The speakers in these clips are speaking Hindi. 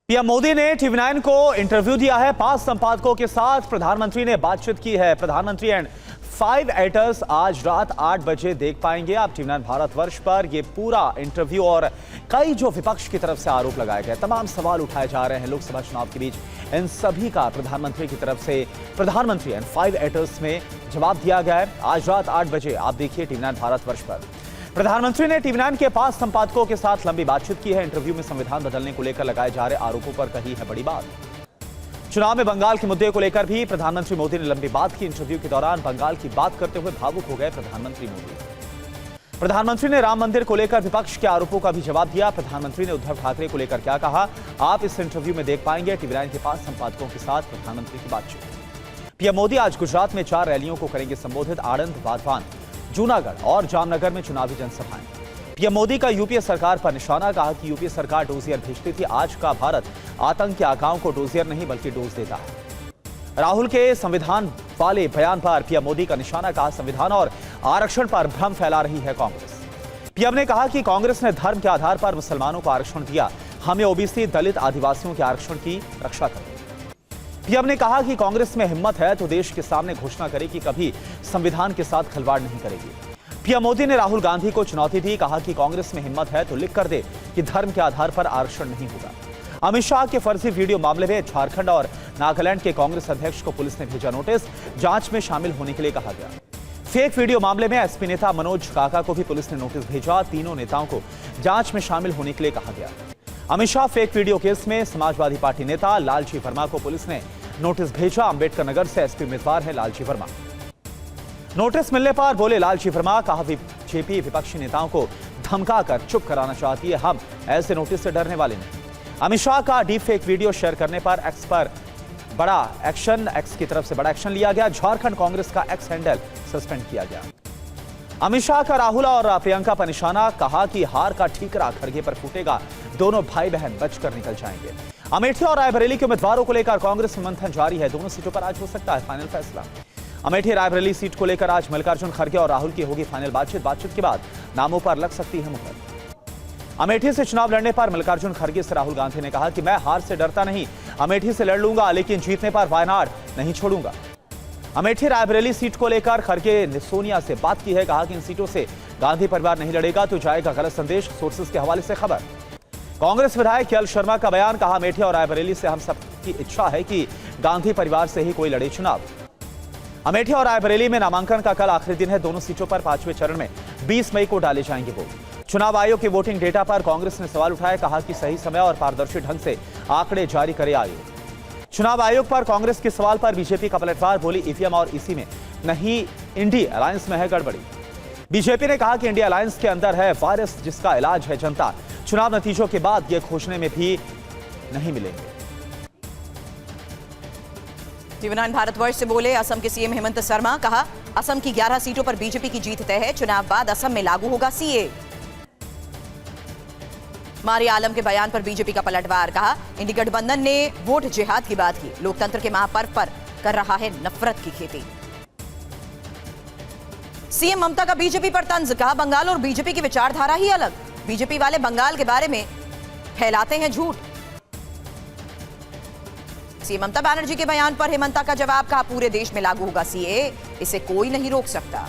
पीएम मोदी ने टीवी9 को इंटरव्यू दिया है। 5 संपादकों के साथ प्रधानमंत्री ने बातचीत की है। प्रधानमंत्री एंड 5 एटर्स आज रात 8 बजे देख पाएंगे आप टीवी9 भारतवर्ष पर। ये पूरा इंटरव्यू और कई जो विपक्ष की तरफ से आरोप लगाए गए, तमाम सवाल उठाए जा रहे हैं लोकसभा चुनाव के बीच, इन सभी का प्रधानमंत्री की तरफ से प्रधानमंत्री एंड 5 एटर्स में जवाब दिया गया है। आज रात 8 बजे आप देखिए टीवी9 भारतवर्ष पर। प्रधानमंत्री ने टीवी9 के 5 संपादकों के साथ लंबी बातचीत की है। इंटरव्यू में संविधान बदलने को लेकर लगाए जा रहे आरोपों पर कही है बड़ी बात। चुनाव में बंगाल के मुद्दे को लेकर भी प्रधानमंत्री मोदी ने लंबी बात की। इंटरव्यू के दौरान बंगाल की बात करते हुए भावुक हो गए प्रधानमंत्री मोदी। प्रधानमंत्री ने राम मंदिर को लेकर विपक्ष के आरोपों का भी जवाब दिया। प्रधानमंत्री ने उद्धव ठाकरे को लेकर क्या कहा, आप इस इंटरव्यू में देख पाएंगे। टीवी9 के 5 संपादकों के साथ प्रधानमंत्री की बातचीत। पीएम मोदी आज गुजरात में 4 रैलियों को करेंगे संबोधित। आणंद, वाधवान, जूनागढ़ और जामनगर में चुनावी जनसभाएं। पीएम मोदी का यूपीए सरकार पर निशाना, कहा कि यूपीए सरकार डोजियर भेजती थी, आज का भारत आतंक के आकाओं को डोजियर नहीं बल्कि डोज देता है। राहुल के संविधान वाले बयान पर पीएम मोदी का निशाना, कहा संविधान और आरक्षण पर भ्रम फैला रही है कांग्रेस। पीएम ने कहा कि कांग्रेस ने धर्म के आधार पर मुसलमानों को आरक्षण दिया, हमें ओबीसी, दलित, आदिवासियों के आरक्षण की रक्षा करें। पीएम ने कहा कि कांग्रेस में हिम्मत है तो देश के सामने घोषणा करे कि कभी संविधान के साथ खिलवाड़ नहीं करेगी। पीएम मोदी ने राहुल गांधी को चुनौती दी, कहा कि कांग्रेस में हिम्मत है तो लिख कर दे कि धर्म के आधार पर आरक्षण नहीं होगा। अमित शाह के फर्जी वीडियो मामले में झारखंड और नागालैंड के कांग्रेस अध्यक्ष को पुलिस ने भेजा नोटिस, जांच में शामिल होने के लिए कहा गया। फेक वीडियो मामले में एसपी नेता मनोज काका को भी पुलिस ने नोटिस भेजा। तीनों नेताओं को जांच में शामिल होने के लिए कहा गया। Amit Shah fake video case में समाजवादी पार्टी नेता लालजी वर्मा को पुलिस ने नोटिस भेजा। अंबेडकर नगर से एसपी उम्मीदवार है लालजी वर्मा। नोटिस मिलने पर बोले लालजी वर्मा, कहा बीजेपी विपक्षी नेताओं को धमकाकर चुप कराना चाहती है, हम ऐसे नोटिस से डरने वाले नहीं। अमित शाह का डीप फेक वीडियो शेयर करने पर एक्स पर बड़ा एक्शन, एक्स की तरफ से बड़ा एक्शन लिया गया। झारखंड कांग्रेस का एक्स हैंडल सस्पेंड किया गया। अमित शाह का राहुल और प्रियंका पर निशाना, कहा कि हार का ठीकरा खड़गे पर फूटेगा, दोनों भाई बहन बचकर निकल जाएंगे। अमेठी और रायबरेली के उम्मीदवारों को लेकर कांग्रेस में मंथन जारी है। दोनों सीटों पर आज हो सकता है फाइनल फैसला। अमेठी रायबरेली सीट को लेकर आज मल्लिकार्जुन खड़गे और राहुल की होगी फाइनल बातचीत के बाद नामों पर लग सकती है मुहर। अमेठी से चुनाव लड़ने पर मल्लिकार्जुन खड़गे से राहुल गांधी ने कहा कि मैं हार से डरता नहीं, अमेठी से लड़ लूंगा, लेकिन जीतने पर वायनाड नहीं छोड़ूंगा। अमेठी रायबरेली सीट को लेकर खड़गे ने सोनिया से बात की है, कहा कि इन सीटों से गांधी परिवार नहीं लड़ेगा तो जाएगा गलत संदेश। सोर्सेस के हवाले से खबर। कांग्रेस विधायक केएल शर्मा का बयान, कहा अमेठी और रायबरेली से हम सबकी इच्छा है कि गांधी परिवार से ही कोई लड़े चुनाव। अमेठी और रायबरेली में नामांकन का कल आखिरी दिन है। दोनों सीटों पर 5वें चरण में 20 मई को डाले जाएंगे वोट। चुनाव आयोग के वोटिंग डेटा पर कांग्रेस ने सवाल उठाया, कहा कि सही समय और पारदर्शी ढंग से आंकड़े जारी करे आयोग। चुनाव आयोग पर कांग्रेस के सवाल पर बीजेपी का पलटवार, बोली ईवीएम और इसी में नहीं, इंडिया अलायंस में है गड़बड़ी। बीजेपी ने कहा कि इंडिया अलायंस के अंदर है वायरस जिसका इलाज है जनता। चुनाव नतीजों के बाद यह खोजने में भी नहीं मिलेंगे। टीवी9 भारतवर्ष से बोले असम के सीएम हेमंत शर्मा, कहा असम की 11 सीटों पर बीजेपी की जीत तय है, चुनाव बाद असम में लागू होगा सीए। मारिया आलम के बयान पर बीजेपी का पलटवार, कहा इंडी गठबंधन ने वोट जिहाद की बात की, लोकतंत्र के महापर्व पर कर रहा है नफरत की खेती। सीएम ममता का बीजेपी पर तंज, कहा बंगाल और बीजेपी की विचारधारा ही अलग, बीजेपी वाले बंगाल के बारे में फैलाते हैं झूठ। सीएम ममता बनर्जी के बयान पर हेमंता का जवाब, कहा पूरे देश में लागू होगा सीए, इसे कोई नहीं रोक सकता।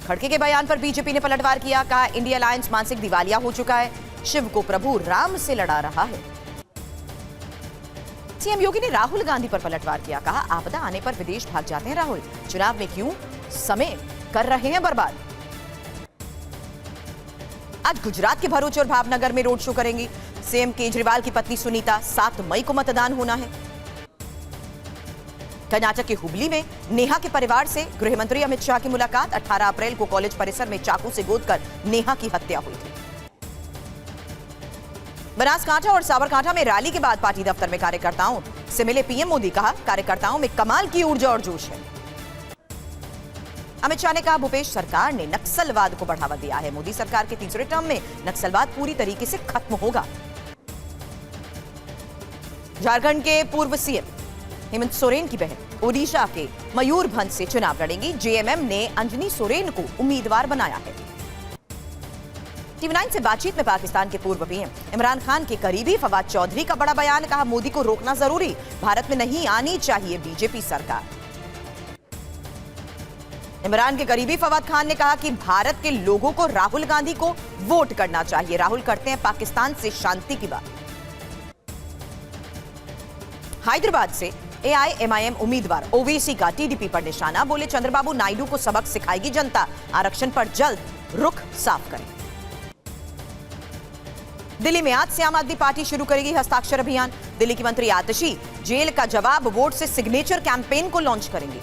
खड़गे के बयान पर बीजेपी ने पलटवार किया, कहा इंडिया अलायंस मानसिक दिवालिया हो चुका है, शिव को प्रभु राम से लड़ा रहा है। सीएम योगी ने राहुल गांधी पर पलटवार किया, कहा आपदा आने पर विदेश भाग जाते हैं राहुल, चुनाव में क्यों समय कर रहे हैं बर्बाद। आज गुजरात के भरूच और भावनगर में रोड शो करेंगी सीएम केजरीवाल की पत्नी सुनीता। 7 मई को मतदान होना है। कर्नाटक के हुबली में नेहा के परिवार से गृह मंत्री अमित शाह की मुलाकात। 18 अप्रैल को कॉलेज परिसर में चाकू से गोदकर नेहा की हत्या हुई थी। बनासकांठा और साबरकांठा में रैली के बाद पार्टी दफ्तर में कार्यकर्ताओं से मिले पीएम मोदी, कहा कार्यकर्ताओं में कमाल की ऊर्जा और जोश है। अमित शाह ने कहा भूपेश सरकार ने नक्सलवाद को बढ़ावा दिया है, मोदी सरकार के तीसरे टर्म में नक्सलवाद पूरी तरीके से खत्म होगा। झारखंड के पूर्व सीएम हेमंत सोरेन की बहन ओडिशा के मयूरभंज से चुनाव लड़ेंगी। जेएमएम ने अंजनी सोरेन को उम्मीदवार बनाया है। TV9 से बातचीत में पाकिस्तान के पूर्व पीएम इमरान खान के करीबी फवाद चौधरी का बड़ा बयान, कहा मोदी को रोकना जरूरी, भारत में नहीं आनी चाहिए बीजेपी सरकार। इमरान के करीबी फवाद खान ने कहा कि भारत के लोगों को राहुल गांधी को वोट करना चाहिए, राहुल करते हैं पाकिस्तान से शांति की बात। हैदराबाद से AIMIM उम्मीदवार ओवैसी का TDP पर निशाना, बोले चंद्रबाबू नायडू को सबक सिखाएगी जनता, आरक्षण पर जल्द रुख साफ करें। दिल्ली में आज से आम आदमी पार्टी शुरू करेगी हस्ताक्षर अभियान, दिल्ली की मंत्री आतिशी जेल का जवाब वोट से सिग्नेचर कैंपेन को लॉन्च करेंगी।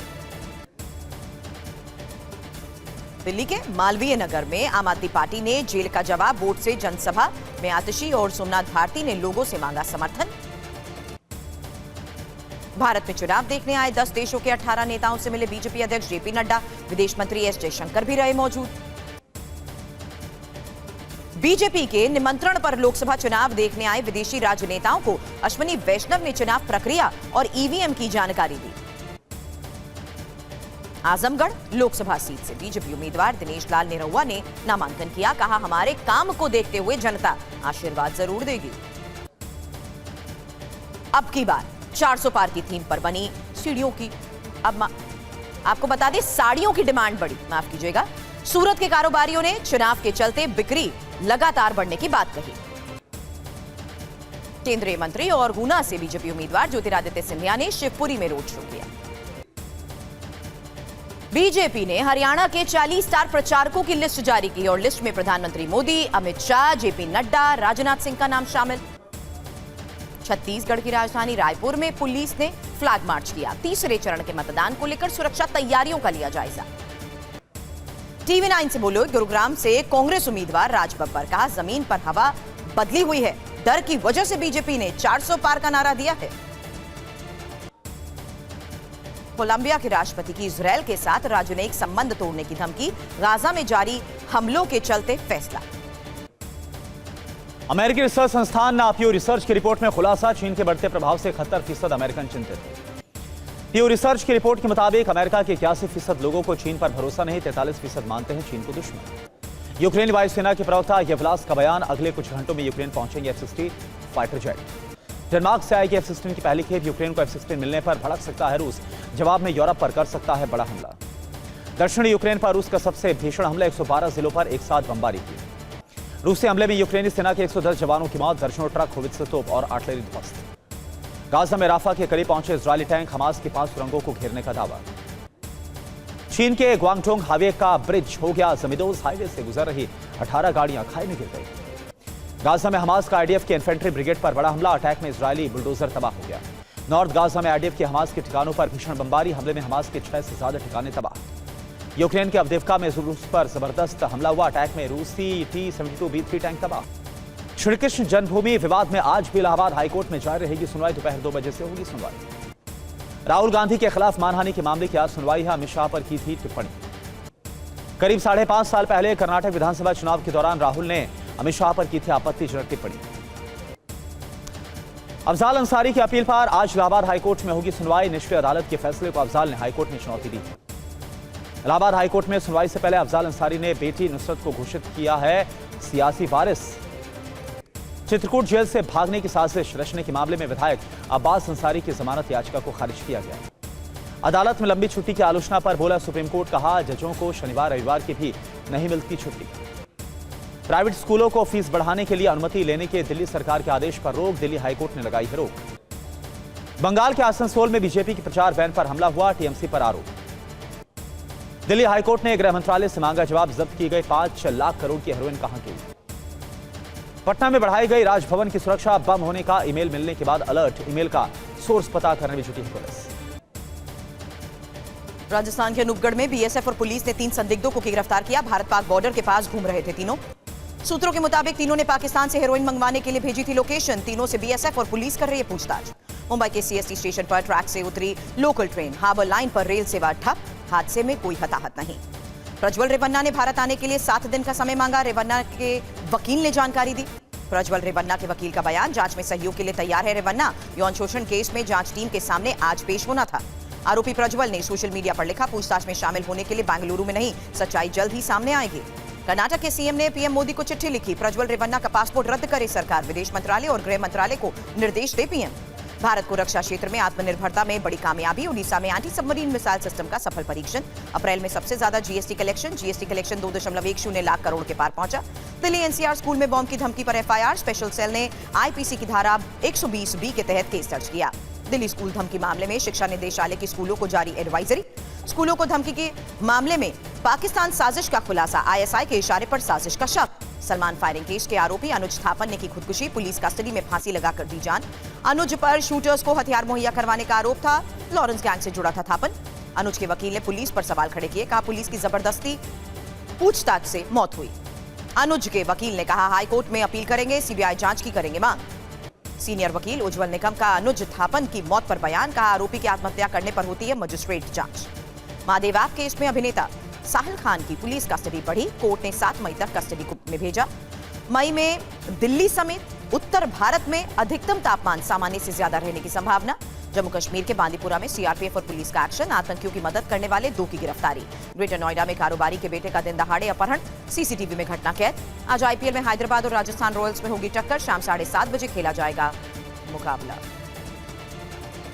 दिल्ली के मालवीय नगर में आम आदमी पार्टी ने जेल का जवाब वोट से जनसभा में आतिशी और सोमनाथ भारती ने लोगों से मांगा समर्थन। भारत में चुनाव देखने आए 10 देशों के 18 नेताओं से मिले बीजेपी अध्यक्ष JP नड्डा, विदेश मंत्री S जयशंकर भी रहे मौजूद। बीजेपी के निमंत्रण पर लोकसभा चुनाव देखने आए विदेशी राजनेताओं को अश्विनी वैष्णव ने चुनाव प्रक्रिया और EVM की जानकारी दी। आजमगढ़ लोकसभा सीट से बीजेपी उम्मीदवार दिनेश लाल निरहुआ ने नामांकन किया, कहा हमारे काम को देखते हुए जनता आशीर्वाद जरूर देगी। अब की बार 400 पार की थीम पर बनी सीढ़ियों की, अब आपको बता दें साड़ियों की डिमांड बढ़ी, माफ कीजिएगा। सूरत के कारोबारियों ने चुनाव के चलते बिक्री लगातार बढ़ने की बात कही। केंद्रीय मंत्री और गुना से बीजेपी उम्मीदवार ज्योतिरादित्य सिंधिया ने शिवपुरी में रोड शो किया। बीजेपी ने हरियाणा के 40 स्टार प्रचारकों की लिस्ट जारी की और लिस्ट में प्रधानमंत्री मोदी, अमित शाह, JP नड्डा, राजनाथ सिंह का नाम शामिल। छत्तीसगढ़ की राजधानी रायपुर में पुलिस ने फ्लैग मार्च किया। तीसरे चरण के मतदान को लेकर सुरक्षा तैयारियों का लिया जायजा। TV9 से बोलो गुरुग्राम से कांग्रेस उम्मीदवार राज बब्बर, कहा जमीन पर हवा बदली हुई है, डर की वजह से बीजेपी ने 400 पार का नारा दिया है। कोलंबिया के राष्ट्रपति की इजरायल के साथ राजनयिक संबंध तोड़ने की धमकी, गाजा में जारी हमलों के चलते फैसला। अमेरिकी रिसर्च संस्थान प्यू रिसर्च की रिपोर्ट में खुलासा, चीन के बढ़ते प्रभाव से 71% अमेरिकन चिंतित। प्यू रिसर्च की रिपोर्ट के मुताबिक अमेरिका के 81% लोगों को चीन पर भरोसा नहीं, 43% मानते हैं चीन को दुश्मन। यूक्रेन वायुसेना के प्रवक्ता येवलास का बयान, अगले कुछ घंटों में यूक्रेन पहुंचेंगे F-16 फाइटर जेट। डेनमार्क से आएगी F-16 की पहली खेप, यूक्रेन को F-16 मिलने पर भड़क सकता है रूस, जवाब में यूरोप पर कर सकता है बड़ा हमला। दक्षिणी यूक्रेन पर रूस का सबसे भीषण हमला, 112 जिलों पर एक साथ बमबारी की। रूसी हमले में यूक्रेनी सेना के 110 जवानों की मौत, दर्जनों ट्रक, होवित्जर तोप और आर्टिलरी ध्वस्त। गाजा में राफा के करीब पहुंचे इजरायली टैंक, हमास के 5 सुरंगों को घेरने का दावा। चीन के ग्वांगडोंग हाईवे का ब्रिज हो गया जमींदोज, हाईवे से गुजर रही 18 गाड़ियां खाई में गिर गई। गाजा में हमास का IDF के इन्फेंट्री ब्रिगेड पर बड़ा हमला, अटैक में इजरायली बुलडोजर तबाह हो गया। नॉर्थ गाजा में IDF के हमास के ठिकानों पर भीषण बमबारी, हमले में हमास के 6 से ज्यादा ठिकाने तबाह। यूक्रेन के अवदिवका में रूस पर जबरदस्त हमला हुआ, अटैक में रूसी T-72B3 टैंक तबाह। श्री कृष्ण जन्मभूमि विवाद में आज भी इलाहाबाद हाईकोर्ट में जारी रहेगी सुनवाई, दोपहर 2 बजे से होगी सुनवाई। राहुल गांधी के खिलाफ मानहानि के मामले की आज सुनवाई है, अमित शाह पर की थी टिप्पणी। करीब 5.5 साल पहले कर्नाटक विधानसभा चुनाव के दौरान राहुल ने अमित शाह पर की थी आपत्तिजनक टिप्पणी। अफजाल अंसारी की अपील पर आज इलाहाबाद हाईकोर्ट में होगी सुनवाई, निचली अदालत के फैसले को अफजाल ने हाईकोर्ट में चुनौती दी। इलाहाबाद हाईकोर्ट में सुनवाई से पहले अफजाल अंसारी ने बेटी नुसरत को घोषित किया है सियासी वारिस। चित्रकूट जेल से भागने की साजिश रचने के मामले में विधायक अब्बास अंसारी की जमानत याचिका को खारिज किया गया। अदालत में लंबी छुट्टी की आलोचना पर बोला सुप्रीम कोर्ट, कहा जजों को शनिवार रविवार की भी नहीं मिलती छुट्टी। प्राइवेट स्कूलों को फीस बढ़ाने के लिए अनुमति लेने के दिल्ली सरकार के आदेश पर रोक, दिल्ली हाईकोर्ट ने लगाई है रोक। बंगाल के आसनसोल में बीजेपी की प्रचार वैन पर हमला हुआ, टीएमसी पर आरोप। दिल्ली हाईकोर्ट ने गृह मंत्रालय से मांगा जवाब, जब्त की गई 5 लाख करोड़ की हेरोइन कहां की। पटना में बढ़ाई गई राजभवन की सुरक्षा, बम होने का ईमेल मिलने के बाद अलर्ट, ईमेल का सोर्स पता करने में जुटी है पुलिस। राजस्थान के अनूपगढ़ में BSF और पुलिस ने 3 संदिग्धों को गिरफ्तार किया, भारत पाक बॉर्डर के पास घूम रहे थे तीनों। सूत्रों के मुताबिक तीनों ने पाकिस्तान से हेरोइन मंगवाने के लिए भेजी थी लोकेशन, तीनों से BSF और पुलिस कर रही है पूछताछ। मुंबई के CST स्टेशन पर ट्रैक से उतरी लोकल ट्रेन, हार्बर लाइन पर रेल सेवा ठप, हादसे में कोई हताहत नहीं। प्रज्वल रेवन्ना ने भारत आने के लिए 7 दिन का समय मांगा, रेवन्ना के वकील ने जानकारी दी। प्रज्वल रेवन्ना के वकील का बयान, जांच में सहयोग के लिए तैयार है रेवन्ना, यौन शोषण केस में जांच टीम के सामने आज पेश होना था। आरोपी प्रज्वल ने सोशल मीडिया पर लिखा, पूछताछ में शामिल होने के लिए बेंगलुरु में नहीं, सच्चाई जल्द ही सामने आएगी। कर्नाटक के सीएम ने पीएम मोदी को चिट्ठी लिखी, प्रज्वल रेवन्ना का पासपोर्ट रद्द करे सरकार, विदेश मंत्रालय और गृह मंत्रालय को निर्देश दे पीएम। भारत को रक्षा क्षेत्र में आत्मनिर्भरता में बड़ी कामयाबी, उड़ीसा में एंटी सबमरीन मिसाइल सिस्टम का सफल परीक्षण। अप्रैल में सबसे ज्यादा जीएसटी कलेक्शन 2.10 लाख करोड़ के पार पहुंचा। दिल्ली एनसीआर स्कूल में बॉम्ब की धमकी पर एफआईआर, स्पेशल सेल ने आईपीसी की धारा 120 के तहत केस दर्ज किया। दिल्ली स्कूल धमकी मामले में शिक्षा निदेशालय की स्कूलों को जारी एडवाइजरी, स्कूलों को धमकी के मामले में पाकिस्तान साजिश का खुलासा, आईएसआई के इशारे पर साजिश का शक। सलमान फायरिंग केस के आरोपी अनुज थापन ने की खुदकुशी, पुलिस कस्टडी में फांसी लगाकर दी जान। अनुज पर शूटर्स को हथियार मुहैया करवाने का आरोप था, लॉरेंस गैंग से जुड़ा था थापन। अनुज के वकील ने पुलिस पर सवाल खड़े किए, कहा पुलिस की जबरदस्ती पूछताछ से मौत हुई। अनुज के वकील ने कहा हाईकोर्ट में अपील करेंगे, सीबीआई जांच की करेंगे मांग। सीनियर वकील उज्जवल निकम का अनुज थापन की मौत पर बयान, कहा आरोपी की आत्महत्या करने पर होती है मजिस्ट्रेट जांच। महादेव ऐप केस में अभिनेता साहिल खान की पुलिस कस्टडी बढ़ी, कोर्ट ने 7 मई तक कस्टडी में भेजा। मई में दिल्ली समेत उत्तर भारत में अधिकतम तापमान सामान्य से ज्यादा रहने की संभावना। जम्मू कश्मीर के बांदीपुरा में सीआरपीएफ और पुलिस का एक्शन, आतंकियों की मदद करने वाले 2 की गिरफ्तारी। ग्रेटर नोएडा में कारोबारी के बेटे का दिन दहाड़े अपहरण, सीसीटीवी में घटना कैद। आज आईपीएल में हैदराबाद और राजस्थान रॉयल्स में होगी टक्कर, शाम 7:30 बजे खेला जाएगा मुकाबला।